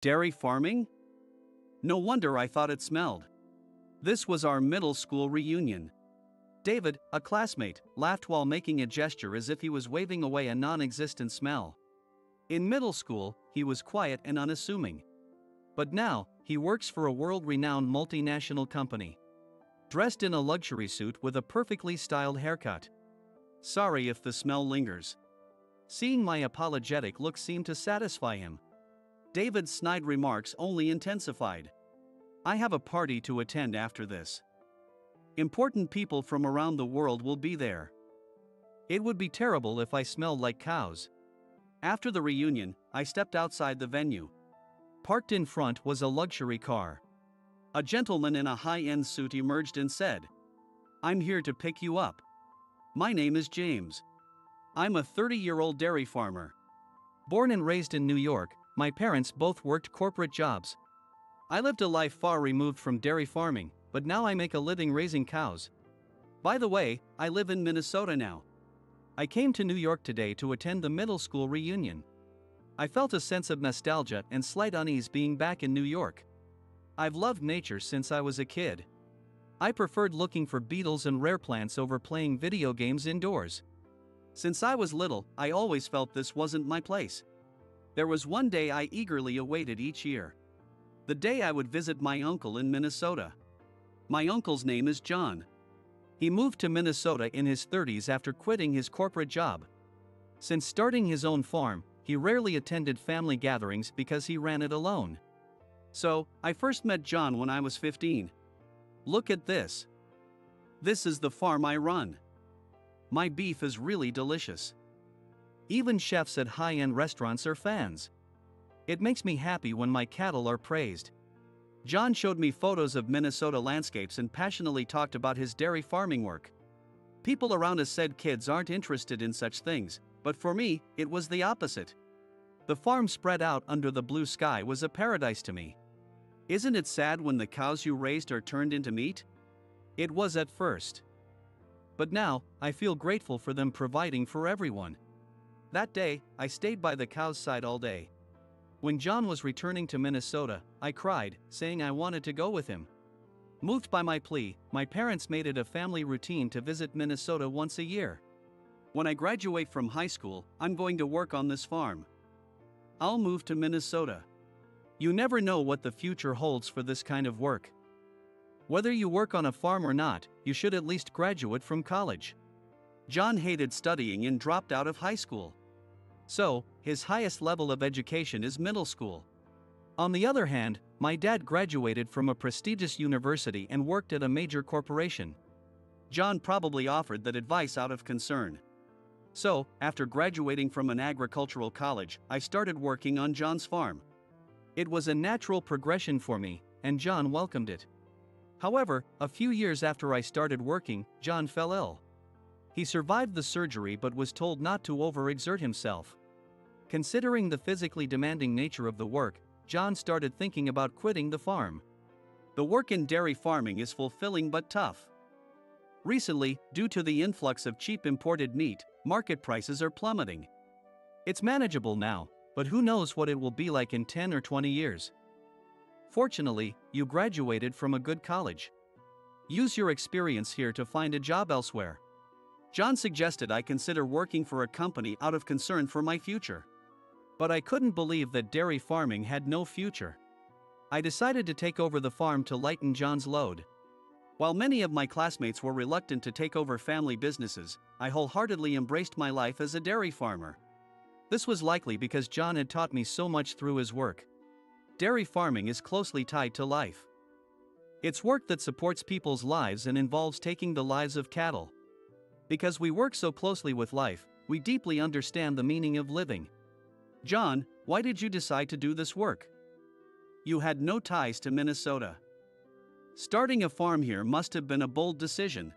Dairy farming? No wonder I thought it smelled. This was our middle school reunion. David, a classmate, laughed while making a gesture as if he was waving away a non-existent smell. In middle school, he was quiet and unassuming. But now, he works for a world-renowned multinational company. Dressed in a luxury suit with a perfectly styled haircut. Sorry if the smell lingers. Seeing my apologetic look seemed to satisfy him. David's snide remarks only intensified. I have a party to attend after this. Important people from around the world will be there. It would be terrible if I smelled like cows. After the reunion, I stepped outside the venue. Parked in front was a luxury car. A gentleman in a high-end suit emerged and said, "I'm here to pick you up. My name is James. I'm a 30-year-old dairy farmer. Born and raised in New York, my parents both worked corporate jobs. I lived a life far removed from dairy farming, but now I make a living raising cows. By the way, I live in Minnesota now. I came to New York today to attend the middle school reunion. I felt a sense of nostalgia and slight unease being back in New York. I've loved nature since I was a kid. I preferred looking for beetles and rare plants over playing video games indoors. Since I was little, I always felt this wasn't my place. There was one day I eagerly awaited each year. The day I would visit my uncle in Minnesota. My uncle's name is John. He moved to Minnesota in his 30s after quitting his corporate job. Since starting his own farm, he rarely attended family gatherings because he ran it alone. So, I first met John when I was 15. Look at this. This is the farm I run. My beef is really delicious. Even chefs at high-end restaurants are fans. It makes me happy when my cattle are praised. John showed me photos of Minnesota landscapes and passionately talked about his dairy farming work. People around us said kids aren't interested in such things, but for me, it was the opposite. The farm spread out under the blue sky was a paradise to me. Isn't it sad when the cows you raised are turned into meat? It was at first. But now, I feel grateful for them providing for everyone. That day, I stayed by the cow's side all day. When John was returning to Minnesota, I cried, saying I wanted to go with him. Moved by my plea, my parents made it a family routine to visit Minnesota once a year. When I graduate from high school, I'm going to work on this farm. I'll move to Minnesota. You never know what the future holds for this kind of work. Whether you work on a farm or not, you should at least graduate from college. John hated studying and dropped out of high school. So, his highest level of education is middle school. On the other hand, my dad graduated from a prestigious university and worked at a major corporation. John probably offered that advice out of concern. So, after graduating from an agricultural college, I started working on John's farm. It was a natural progression for me, and John welcomed it. However, a few years after I started working, John fell ill. He survived the surgery but was told not to overexert himself. Considering the physically demanding nature of the work, John started thinking about quitting the farm. The work in dairy farming is fulfilling but tough. Recently, due to the influx of cheap imported meat, market prices are plummeting. It's manageable now, but who knows what it will be like in 10 or 20 years. Fortunately, you graduated from a good college. Use your experience here to find a job elsewhere. John suggested I consider working for a company out of concern for my future. But I couldn't believe that dairy farming had no future. I decided to take over the farm to lighten John's load. While many of my classmates were reluctant to take over family businesses, I wholeheartedly embraced my life as a dairy farmer. This was likely because John had taught me so much through his work. Dairy farming is closely tied to life. It's work that supports people's lives and involves taking the lives of cattle. Because we work so closely with life, we deeply understand the meaning of living. John, why did you decide to do this work? You had no ties to Minnesota. Starting a farm here must have been a bold decision.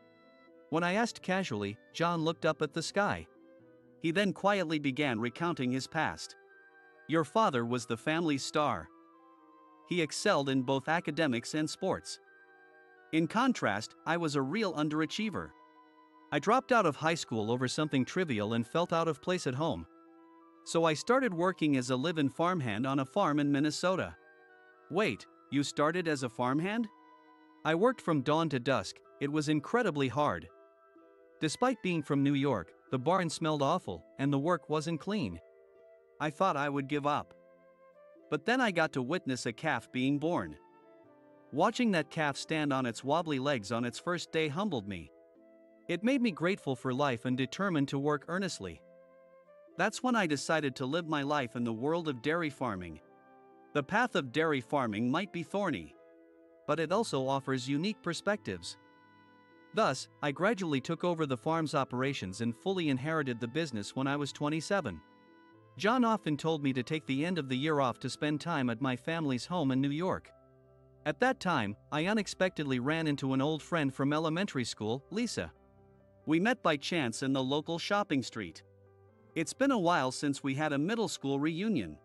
When I asked casually, John looked up at the sky. He then quietly began recounting his past. Your father was the family's star. He excelled in both academics and sports. In contrast, I was a real underachiever. I dropped out of high school over something trivial and felt out of place at home. So I started working as a live-in farmhand on a farm in Minnesota. Wait, you started as a farmhand? I worked from dawn to dusk. It was incredibly hard. Despite being from New York, the barn smelled awful and the work wasn't clean. I thought I would give up. But then I got to witness a calf being born. Watching that calf stand on its wobbly legs on its first day humbled me. It made me grateful for life and determined to work earnestly. That's when I decided to live my life in the world of dairy farming. The path of dairy farming might be thorny, but it also offers unique perspectives. Thus, I gradually took over the farm's operations and fully inherited the business when I was 27. John often told me to take the end of the year off to spend time at my family's home in New York. At that time, I unexpectedly ran into an old friend from elementary school, Lisa. We met by chance in the local shopping street. It's been a while since we had a middle school reunion.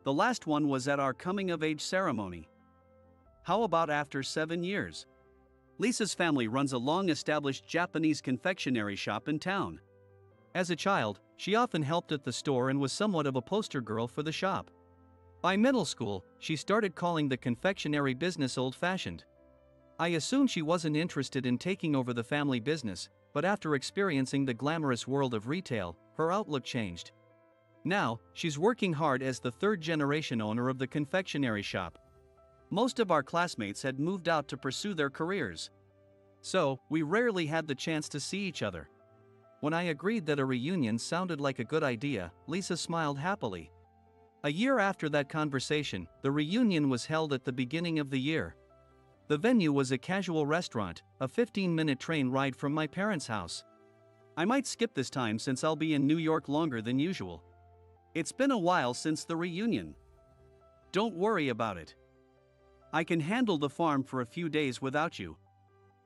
The last one was at our coming-of-age ceremony. How about after 7 years? Lisa's family runs a long-established Japanese confectionery shop in town. As a child, she often helped at the store and was somewhat of a poster girl for the shop. By middle school, she started calling the confectionery business old-fashioned. I assumed she wasn't interested in taking over the family business, but after experiencing the glamorous world of retail, her outlook changed. Now, she's working hard as the third-generation owner of the confectionery shop. Most of our classmates had moved out to pursue their careers. So, we rarely had the chance to see each other. When I agreed that a reunion sounded like a good idea, Lisa smiled happily. A year after that conversation, the reunion was held at the beginning of the year. The venue was a casual restaurant, a 15-minute train ride from my parents' house. I might skip this time since I'll be in New York longer than usual. It's been a while since the reunion. Don't worry about it. I can handle the farm for a few days without you.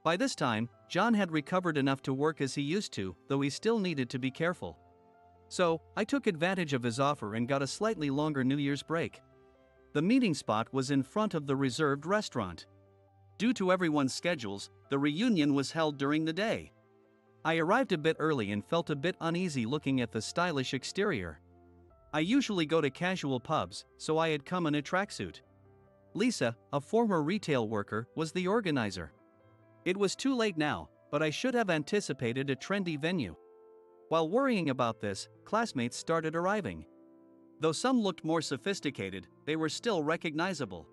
By this time, John had recovered enough to work as he used to, though he still needed to be careful. So, I took advantage of his offer and got a slightly longer New Year's break. The meeting spot was in front of the reserved restaurant. Due to everyone's schedules, the reunion was held during the day. I arrived a bit early and felt a bit uneasy looking at the stylish exterior. I usually go to casual pubs, so I had come in a tracksuit. Lisa, a former retail worker, was the organizer. It was too late now, but I should have anticipated a trendy venue. While worrying about this, classmates started arriving. Though some looked more sophisticated, they were still recognizable.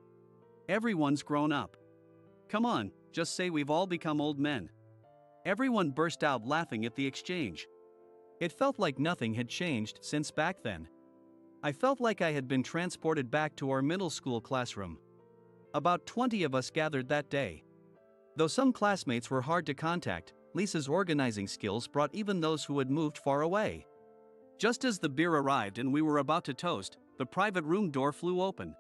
Everyone's grown up. Come on, just say we've all become old men. Everyone burst out laughing at the exchange. It felt like nothing had changed since back then. I felt like I had been transported back to our middle school classroom. About 20 of us gathered that day. Though some classmates were hard to contact, Lisa's organizing skills brought even those who had moved far away. Just as the beer arrived and we were about to toast, the private room door flew open.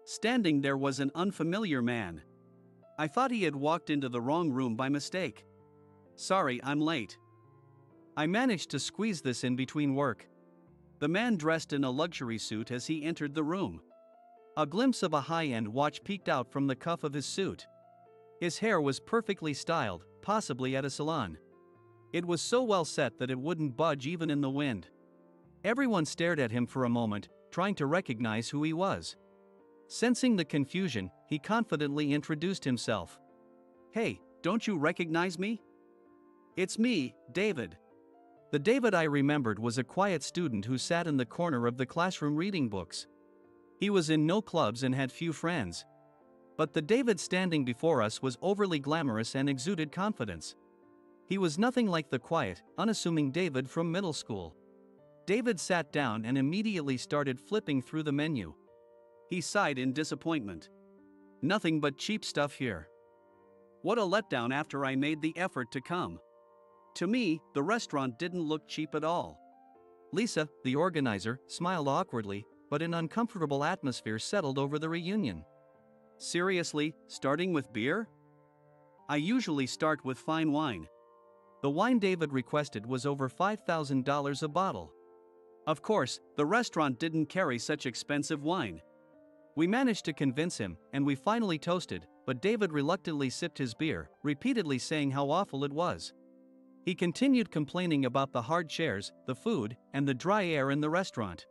Standing there was an unfamiliar man. I thought he had walked into the wrong room by mistake. Sorry, I'm late. I managed to squeeze this in between work. The man dressed in a luxury suit as he entered the room. A glimpse of a high-end watch peeked out from the cuff of his suit. His hair was perfectly styled, possibly at a salon. It was so well set that it wouldn't budge even in the wind. Everyone stared at him for a moment, trying to recognize who he was. Sensing the confusion, he confidently introduced himself. "Hey, don't you recognize me? It's me, David." The David I remembered was a quiet student who sat in the corner of the classroom reading books. He was in no clubs and had few friends. But the David standing before us was overly glamorous and exuded confidence. He was nothing like the quiet, unassuming David from middle school. David sat down and immediately started flipping through the menu. He sighed in disappointment. Nothing but cheap stuff here. What a letdown after I made the effort to come. To me, the restaurant didn't look cheap at all. Lisa, the organizer, smiled awkwardly, but an uncomfortable atmosphere settled over the reunion. Seriously, starting with beer? I usually start with fine wine. The wine David requested was over $5,000 a bottle. Of course, the restaurant didn't carry such expensive wine. We managed to convince him, and we finally toasted, but David reluctantly sipped his beer, repeatedly saying how awful it was. He continued complaining about the hard chairs, the food, and the dry air in the restaurant.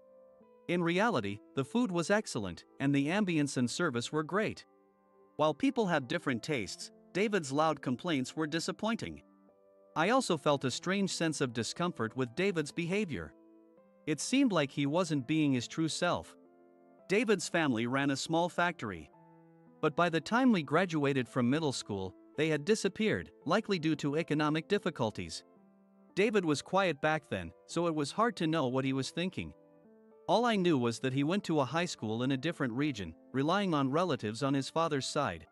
In reality, the food was excellent, and the ambience and service were great. While people have different tastes, David's loud complaints were disappointing. I also felt a strange sense of discomfort with David's behavior. It seemed like he wasn't being his true self. David's family ran a small factory. But by the time we graduated from middle school, they had disappeared, likely due to economic difficulties. David was quiet back then, so it was hard to know what he was thinking. All I knew was that he went to a high school in a different region, relying on relatives on his father's side.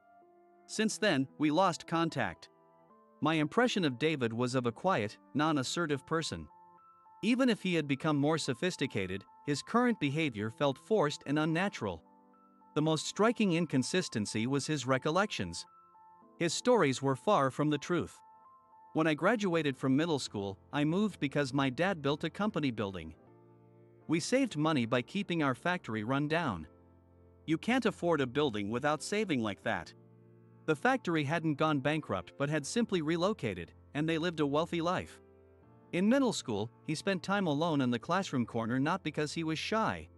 Since then, we lost contact. My impression of David was of a quiet, non-assertive person. Even if he had become more sophisticated, his current behavior felt forced and unnatural. The most striking inconsistency was his recollections. His stories were far from the truth. When I graduated from middle school, I moved because my dad built a company building. We saved money by keeping our factory run down. You can't afford a building without saving like that. The factory hadn't gone bankrupt but had simply relocated, and they lived a wealthy life. In middle school, he spent time alone in the classroom corner not because he was shy,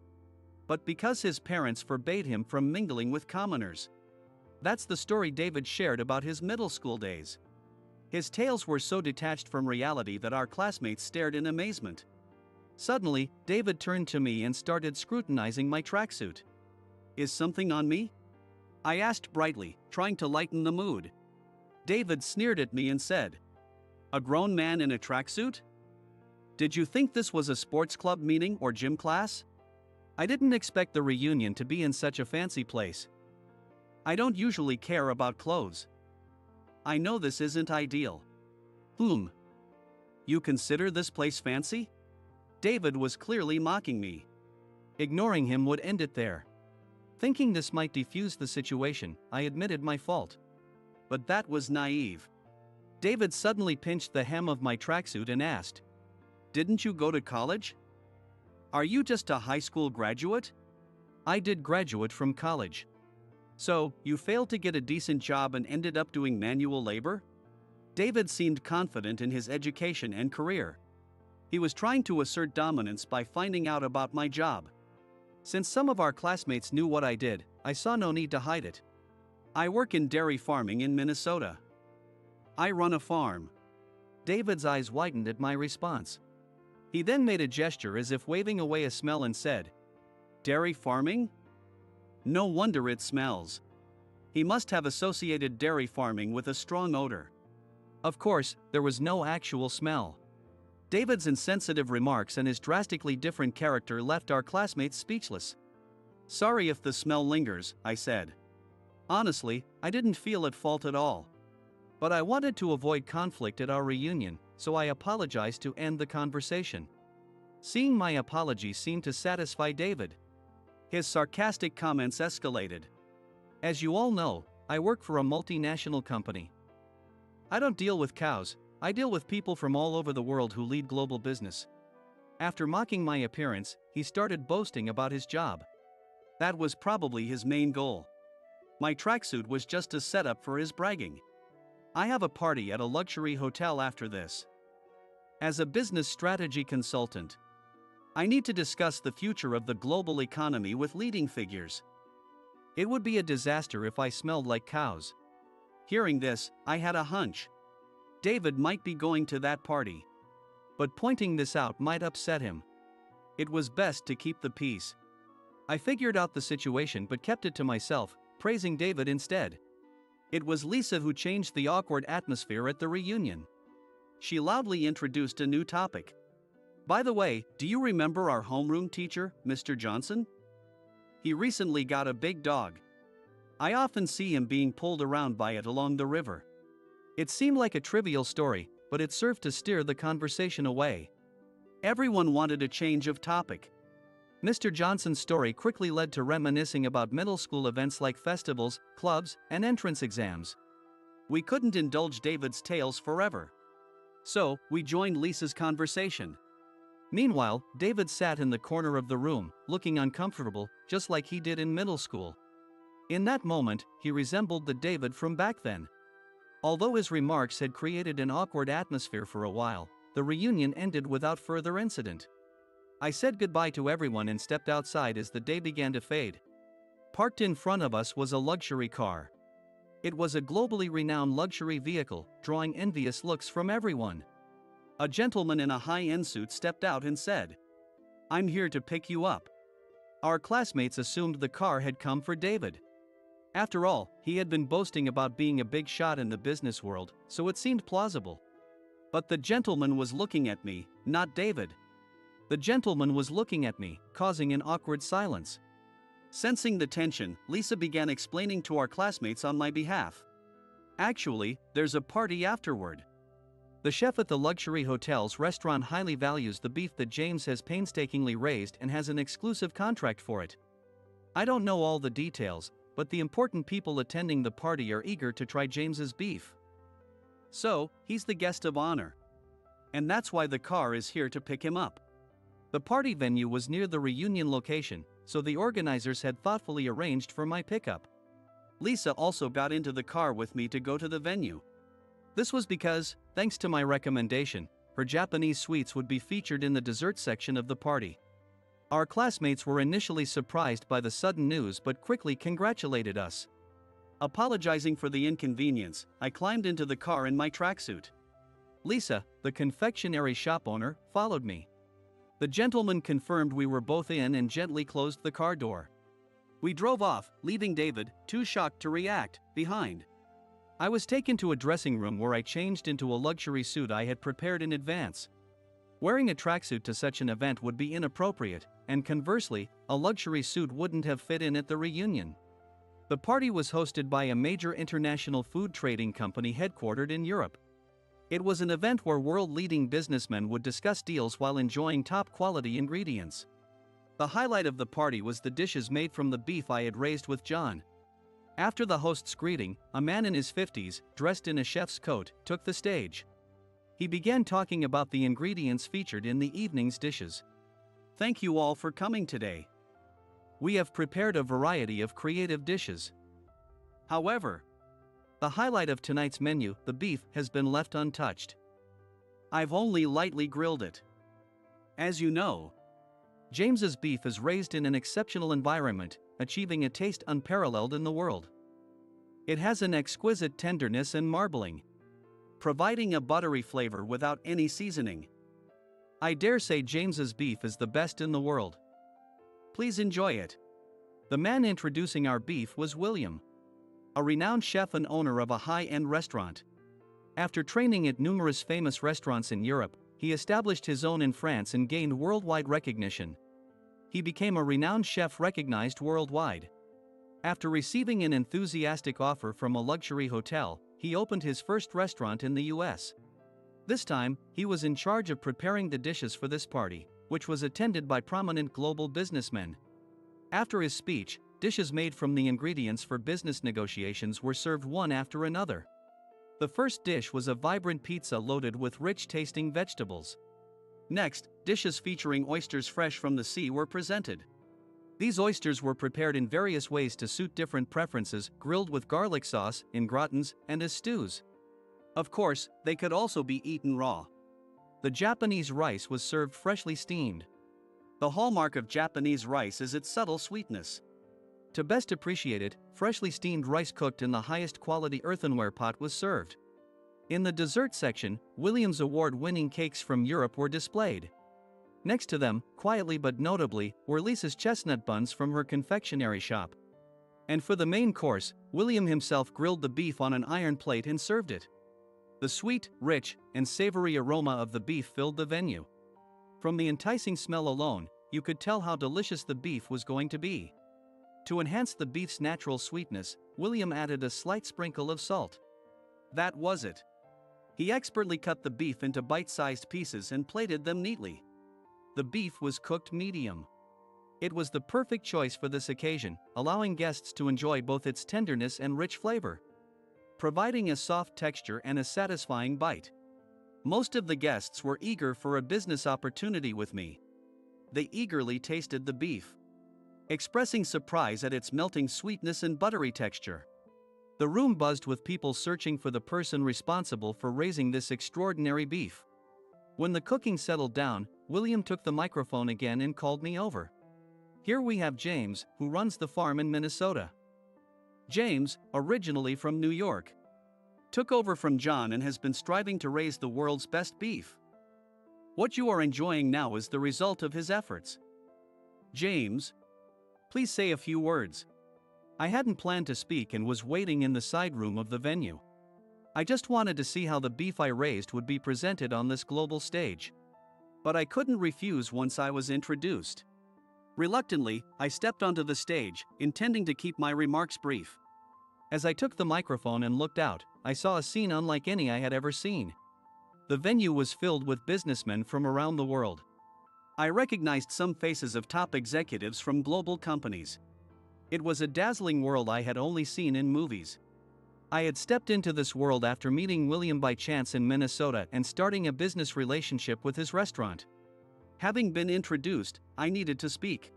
but because his parents forbade him from mingling with commoners. That's the story David shared about his middle school days. His tales were so detached from reality that our classmates stared in amazement. Suddenly, David turned to me and started scrutinizing my tracksuit. "Is something on me?" I asked brightly, trying to lighten the mood. David sneered at me and said, "A grown man in a tracksuit? Did you think this was a sports club meeting or gym class?" I didn't expect the reunion to be in such a fancy place. I don't usually care about clothes. I know this isn't ideal. You consider this place fancy? David was clearly mocking me. Ignoring him would end it there. Thinking this might defuse the situation, I admitted my fault. But that was naive. David suddenly pinched the hem of my tracksuit and asked, "Didn't you go to college? Are you just a high school graduate?" I did graduate from college. "So, you failed to get a decent job and ended up doing manual labor?" David seemed confident in his education and career. He was trying to assert dominance by finding out about my job. Since some of our classmates knew what I did, I saw no need to hide it. I work in dairy farming in Minnesota. I run a farm. David's eyes widened at my response. He then made a gesture as if waving away a smell and said, "Dairy farming? No wonder it smells." He must have associated dairy farming with a strong odor. Of course, there was no actual smell. David's insensitive remarks and his drastically different character left our classmates speechless. "Sorry if the smell lingers," I said. Honestly, I didn't feel at fault at all. But I wanted to avoid conflict at our reunion, so I apologized to end the conversation. Seeing my apology seemed to satisfy David. His sarcastic comments escalated. "As you all know, I work for a multinational company. I don't deal with cows, I deal with people from all over the world who lead global business." After mocking my appearance, he started boasting about his job. That was probably his main goal. My tracksuit was just a setup for his bragging. I have a party at a luxury hotel after this. As a business strategy consultant, I need to discuss the future of the global economy with leading figures. It would be a disaster if I smelled like cows. Hearing this, I had a hunch. David might be going to that party. But pointing this out might upset him. It was best to keep the peace. I figured out the situation but kept it to myself, praising David instead. It was Lisa who changed the awkward atmosphere at the reunion. She loudly introduced a new topic. "By the way, do you remember our homeroom teacher, Mr. Johnson? He recently got a big dog. I often see him being pulled around by it along the river." It seemed like a trivial story, but it served to steer the conversation away. Everyone wanted a change of topic. Mr. Johnson's story quickly led to reminiscing about middle school events like festivals, clubs, and entrance exams. We couldn't indulge David's tales forever. So, we joined Lisa's conversation. Meanwhile, David sat in the corner of the room, looking uncomfortable, just like he did in middle school. In that moment, he resembled the David from back then. Although his remarks had created an awkward atmosphere for a while, the reunion ended without further incident. I said goodbye to everyone and stepped outside as the day began to fade. Parked in front of us was a luxury car. It was a globally renowned luxury vehicle, drawing envious looks from everyone. A gentleman in a high-end suit stepped out and said, "I'm here to pick you up." Our classmates assumed the car had come for David. After all, he had been boasting about being a big shot in the business world, so it seemed plausible. But the gentleman was looking at me, not David. The gentleman was looking at me, causing an awkward silence. Sensing the tension, Lisa began explaining to our classmates on my behalf. "Actually, there's a party afterward. The chef at the luxury hotel's restaurant highly values the beef that James has painstakingly raised and has an exclusive contract for it. I don't know all the details, but the important people attending the party are eager to try James's beef. So, he's the guest of honor. And that's why the car is here to pick him up." The party venue was near the reunion location, so the organizers had thoughtfully arranged for my pickup. Lisa also got into the car with me to go to the venue. This was because, thanks to my recommendation, her Japanese sweets would be featured in the dessert section of the party. Our classmates were initially surprised by the sudden news but quickly congratulated us. Apologizing for the inconvenience, I climbed into the car in my tracksuit. Lisa, the confectionery shop owner, followed me. The gentleman confirmed we were both in and gently closed the car door. We drove off, leaving David, too shocked to react, behind. I was taken to a dressing room where I changed into a luxury suit I had prepared in advance. Wearing a tracksuit to such an event would be inappropriate, and conversely, a luxury suit wouldn't have fit in at the reunion. The party was hosted by a major international food trading company headquartered in Europe. It was an event where world-leading businessmen would discuss deals while enjoying top-quality ingredients. The highlight of the party was the dishes made from the beef I had raised with John. After the host's greeting, a man in his 50s, dressed in a chef's coat, took the stage. He began talking about the ingredients featured in the evening's dishes. "Thank you all for coming today. We have prepared a variety of creative dishes. However, the highlight of tonight's menu, the beef, has been left untouched. I've only lightly grilled it. As you know, James's beef is raised in an exceptional environment, achieving a taste unparalleled in the world. It has an exquisite tenderness and marbling, providing a buttery flavor without any seasoning. I dare say James's beef is the best in the world. Please enjoy it." The man introducing our beef was William, a renowned chef and owner of a high-end restaurant. After training at numerous famous restaurants in Europe, he established his own in France and gained worldwide recognition. He became a renowned chef recognized worldwide. After receiving an enthusiastic offer from a luxury hotel, he opened his first restaurant in the US. This time, he was in charge of preparing the dishes for this party, which was attended by prominent global businessmen. After his speech, dishes made from the ingredients for business negotiations were served one after another. The first dish was a vibrant pizza loaded with rich-tasting vegetables. Next, dishes featuring oysters fresh from the sea were presented. These oysters were prepared in various ways to suit different preferences, grilled with garlic sauce, in gratins, and as stews. Of course, they could also be eaten raw. The Japanese rice was served freshly steamed. The hallmark of Japanese rice is its subtle sweetness. To best appreciate it, freshly steamed rice cooked in the highest quality earthenware pot was served. In the dessert section, Williams award-winning cakes from Europe were displayed. Next to them, quietly but notably, were Lisa's chestnut buns from her confectionery shop. And for the main course, William himself grilled the beef on an iron plate and served it. The sweet, rich, and savory aroma of the beef filled the venue. From the enticing smell alone, you could tell how delicious the beef was going to be. To enhance the beef's natural sweetness, William added a slight sprinkle of salt. That was it. He expertly cut the beef into bite-sized pieces and plated them neatly. The beef was cooked medium. It was the perfect choice for this occasion, allowing guests to enjoy both its tenderness and rich flavor, providing a soft texture and a satisfying bite. Most of the guests were eager for a business opportunity with me. They eagerly tasted the beef, expressing surprise at its melting sweetness and buttery texture. The room buzzed with people searching for the person responsible for raising this extraordinary beef. When the cooking settled down, William took the microphone again and called me over. Here we have James, who runs the farm in Minnesota. James, originally from New York, took over from John and has been striving to raise the world's best beef. What you are enjoying now is the result of his efforts. James, please say a few words. I hadn't planned to speak and was waiting in the side room of the venue. I just wanted to see how the beef I raised would be presented on this global stage. But I couldn't refuse once I was introduced. Reluctantly, I stepped onto the stage, intending to keep my remarks brief. As I took the microphone and looked out, I saw a scene unlike any I had ever seen. The venue was filled with businessmen from around the world. I recognized some faces of top executives from global companies. It was a dazzling world I had only seen in movies. I had stepped into this world after meeting William by chance in Minnesota and starting a business relationship with his restaurant. Having been introduced, I needed to speak.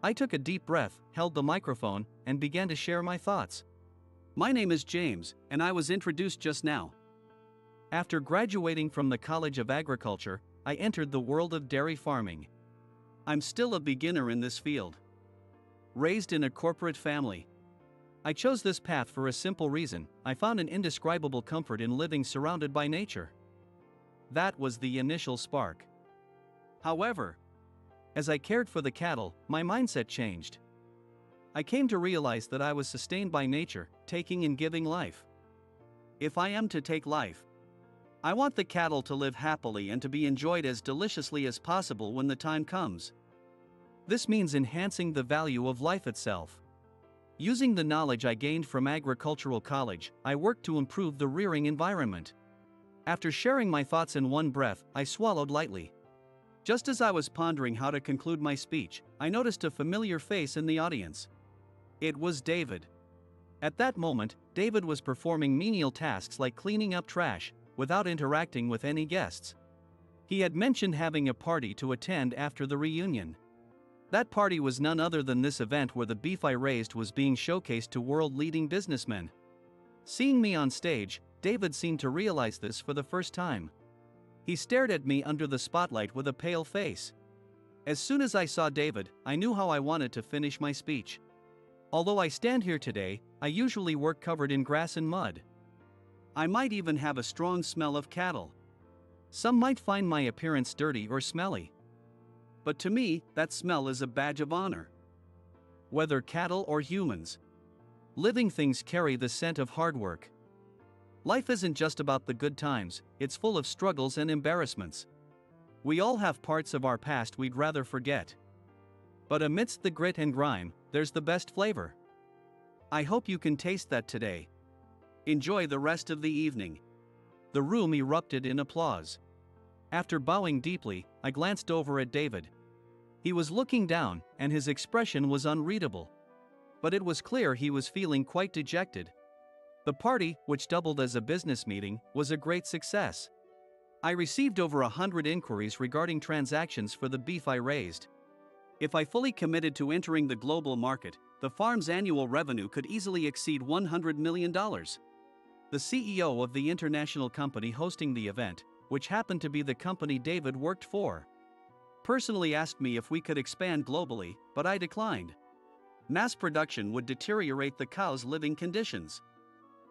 I took a deep breath, held the microphone, and began to share my thoughts. My name is James, and I was introduced just now. After graduating from the College of Agriculture, I entered the world of dairy farming. I'm still a beginner in this field. Raised in a corporate family, I chose this path for a simple reason: I found an indescribable comfort in living surrounded by nature. That was the initial spark. However, as I cared for the cattle, my mindset changed. I came to realize that I was sustained by nature, taking and giving life. If I am to take life, I want the cattle to live happily and to be enjoyed as deliciously as possible when the time comes. This means enhancing the value of life itself. Using the knowledge I gained from agricultural college, I worked to improve the rearing environment. After sharing my thoughts in one breath, I swallowed lightly. Just as I was pondering how to conclude my speech, I noticed a familiar face in the audience. It was David. At that moment, David was performing menial tasks like cleaning up trash, without interacting with any guests. He had mentioned having a party to attend after the reunion. That party was none other than this event where the beef I raised was being showcased to world-leading businessmen. Seeing me on stage, David seemed to realize this for the first time. He stared at me under the spotlight with a pale face. As soon as I saw David, I knew how I wanted to finish my speech. Although I stand here today, I usually work covered in grass and mud. I might even have a strong smell of cattle. Some might find my appearance dirty or smelly. But to me, that smell is a badge of honor. Whether cattle or humans, living things carry the scent of hard work. Life isn't just about the good times, it's full of struggles and embarrassments. We all have parts of our past we'd rather forget. But amidst the grit and grime, there's the best flavor. I hope you can taste that today. Enjoy the rest of the evening. The room erupted in applause. After bowing deeply, I glanced over at David. He was looking down, and his expression was unreadable. But it was clear he was feeling quite dejected. The party, which doubled as a business meeting, was a great success. I received over 100 inquiries regarding transactions for the beef I raised. If I fully committed to entering the global market, the farm's annual revenue could easily exceed $100 million. The CEO of the international company hosting the event, which happened to be the company David worked for, personally asked me if we could expand globally, but I declined. Mass production would deteriorate the cows' living conditions.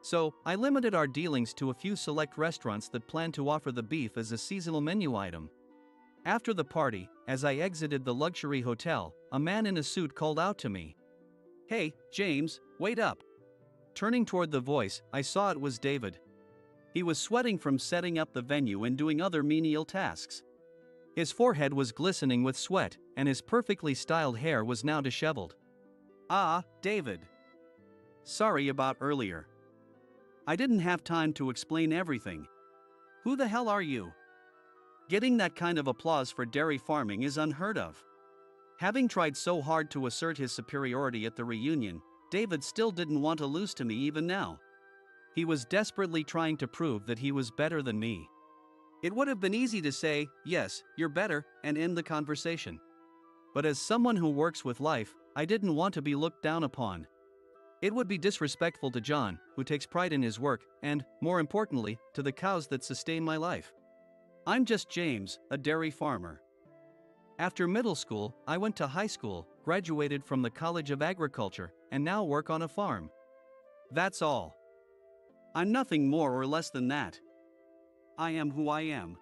So, I limited our dealings to a few select restaurants that planned to offer the beef as a seasonal menu item. After the party, as I exited the luxury hotel, a man in a suit called out to me. "Hey, James, wait up." Turning toward the voice, I saw it was David. He was sweating from setting up the venue and doing other menial tasks. His forehead was glistening with sweat, and his perfectly styled hair was now disheveled. "Ah, David. Sorry about earlier. I didn't have time to explain everything. Who the hell are you?" Getting that kind of applause for dairy farming is unheard of. Having tried so hard to assert his superiority at the reunion, David still didn't want to lose to me even now. He was desperately trying to prove that he was better than me. It would have been easy to say, "Yes, you're better," and end the conversation. But as someone who works with life, I didn't want to be looked down upon. It would be disrespectful to John, who takes pride in his work, and, more importantly, to the cows that sustain my life. I'm just James, a dairy farmer. After middle school, I went to high school, graduated from the College of Agriculture, and now work on a farm. That's all. I'm nothing more or less than that. I am who I am.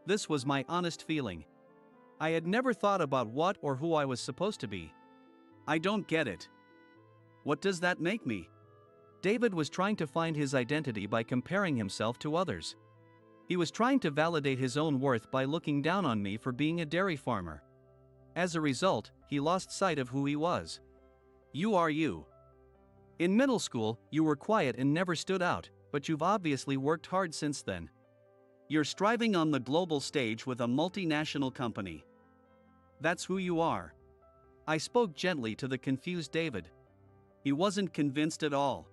This was my honest feeling. I had never thought about what or who I was supposed to be. I don't get it. What does that make me? David was trying to find his identity by comparing himself to others. He was trying to validate his own worth by looking down on me for being a dairy farmer. As a result, he lost sight of who he was. You are you. In middle school, you were quiet and never stood out, but you've obviously worked hard since then. You're striving on the global stage with a multinational company. That's who you are. I spoke gently to the confused David. He wasn't convinced at all.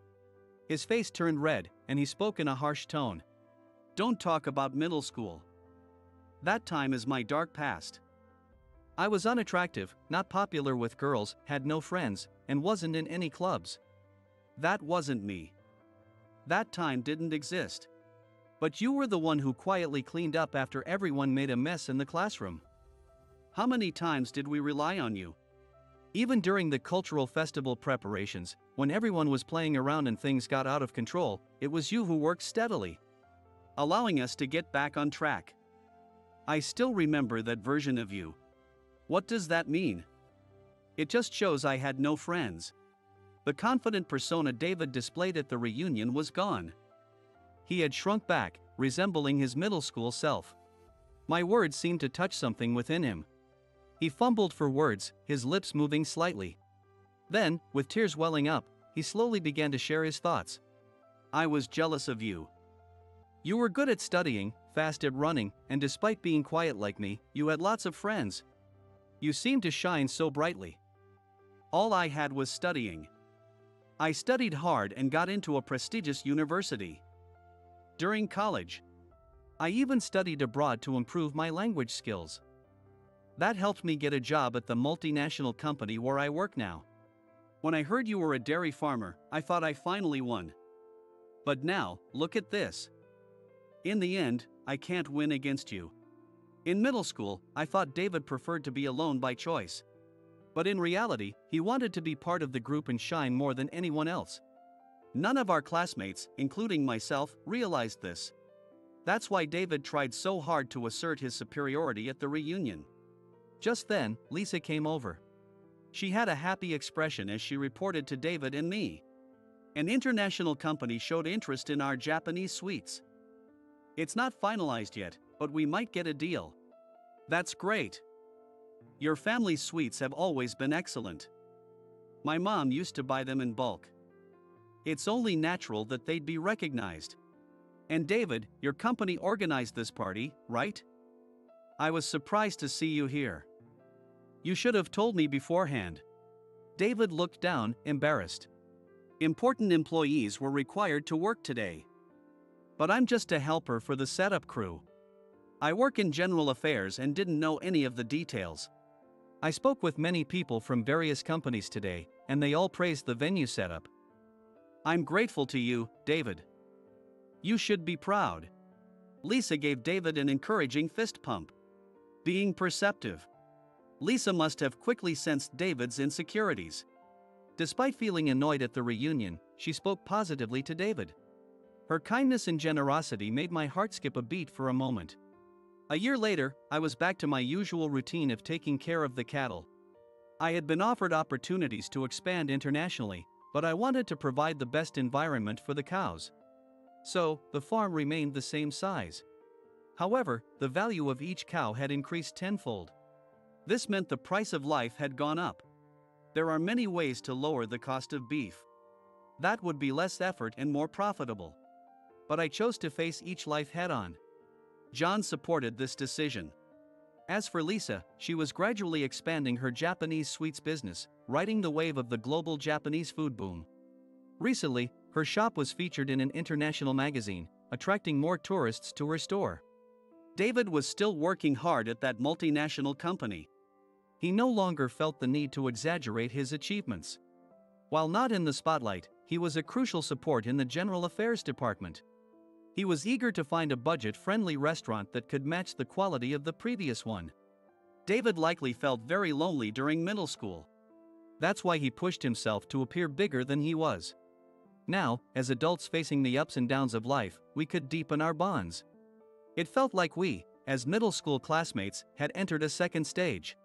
His face turned red, and he spoke in a harsh tone. Don't talk about middle school. That time is my dark past. I was unattractive, not popular with girls, had no friends, and wasn't in any clubs. That wasn't me. That time didn't exist. But you were the one who quietly cleaned up after everyone made a mess in the classroom. How many times did we rely on you? Even during the cultural festival preparations, when everyone was playing around and things got out of control, it was you who worked steadily, allowing us to get back on track. I still remember that version of you. What does that mean? It just shows I had no friends. The confident persona David displayed at the reunion was gone. He had shrunk back, resembling his middle school self. My words seemed to touch something within him. He fumbled for words, his lips moving slightly. Then, with tears welling up, he slowly began to share his thoughts. I was jealous of you. You were good at studying, fast at running, and despite being quiet like me, you had lots of friends. You seemed to shine so brightly. All I had was studying. I studied hard and got into a prestigious university. During college, I even studied abroad to improve my language skills. That helped me get a job at the multinational company where I work now. When I heard you were a dairy farmer, I thought I finally won. But now, look at this. In the end, I can't win against you. In middle school, I thought David preferred to be alone by choice. But in reality, he wanted to be part of the group and shine more than anyone else. None of our classmates, including myself, realized this. That's why David tried so hard to assert his superiority at the reunion. Just then, Lisa came over. She had a happy expression as she reported to David and me. An international company showed interest in our Japanese sweets. It's not finalized yet, but we might get a deal. That's great. Your family's sweets have always been excellent. My mom used to buy them in bulk. It's only natural that they'd be recognized. And David, your company organized this party, right? I was surprised to see you here. You should have told me beforehand. David looked down, embarrassed. Important employees were required to work today. But I'm just a helper for the setup crew. I work in general affairs and didn't know any of the details. I spoke with many people from various companies today, and they all praised the venue setup. I'm grateful to you, David. You should be proud. Lisa gave David an encouraging fist pump. Being perceptive. Lisa must have quickly sensed David's insecurities. Despite feeling annoyed at the reunion, she spoke positively to David. Her kindness and generosity made my heart skip a beat for a moment. A year later, I was back to my usual routine of taking care of the cattle. I had been offered opportunities to expand internationally, but I wanted to provide the best environment for the cows. So, the farm remained the same size. However, the value of each cow had increased tenfold. This meant the price of life had gone up. There are many ways to lower the cost of beef. That would be less effort and more profitable. But I chose to face each life head-on. John supported this decision. As for Lisa, she was gradually expanding her Japanese sweets business, riding the wave of the global Japanese food boom. Recently, her shop was featured in an international magazine, attracting more tourists to her store. David was still working hard at that multinational company. He no longer felt the need to exaggerate his achievements. While not in the spotlight, he was a crucial support in the general affairs department. He was eager to find a budget-friendly restaurant that could match the quality of the previous one. David likely felt very lonely during middle school. That's why he pushed himself to appear bigger than he was. Now, as adults facing the ups and downs of life, we could deepen our bonds. It felt like we, as middle school classmates, had entered a second stage.